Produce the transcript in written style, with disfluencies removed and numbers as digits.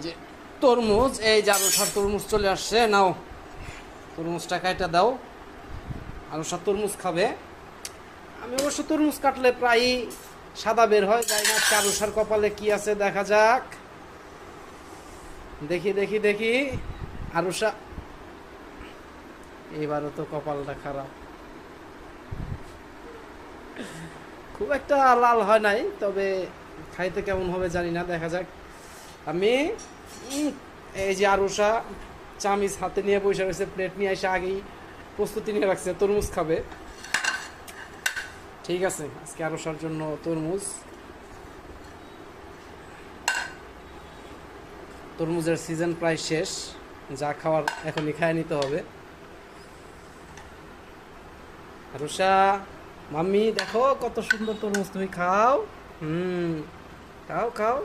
যে তরমুজ, এই যে আরুষার তরমুজ চলে আসছে, নাও তরমুজটা কাইটা দাও। আরুষা তরমুজ খাবে। আমি অবশ্য তরমুজ কাটলে প্রায়ই সাদা বের হয়, যাই না আরুষার কপালে কি আছে দেখা যাক। দেখি দেখি দেখি আরুষা, এবারও তো কপালটা খারাপ, খুব একটা লাল হয় নাই, তবে খাইতে কেমন হবে জানি না, দেখা যাক। আমি এই যে আরুষা চামিচ হাতে নিয়ে বসে রয়েছে, প্লেট নিয়ে এসে আগেই প্রস্তুতি নিয়ে রাখছে, তরমুজ খাবে। ঠিক আছে, আজকে আরুষার জন্য তরমুজ। তরমুজের সিজন প্রায় শেষ, যা খাওয়ার এখনই খায় নিতে হবে। আরুষা, মাম্মি দেখো কত সুন্দর তরমুজ, তুমি খাও। খাও খাও।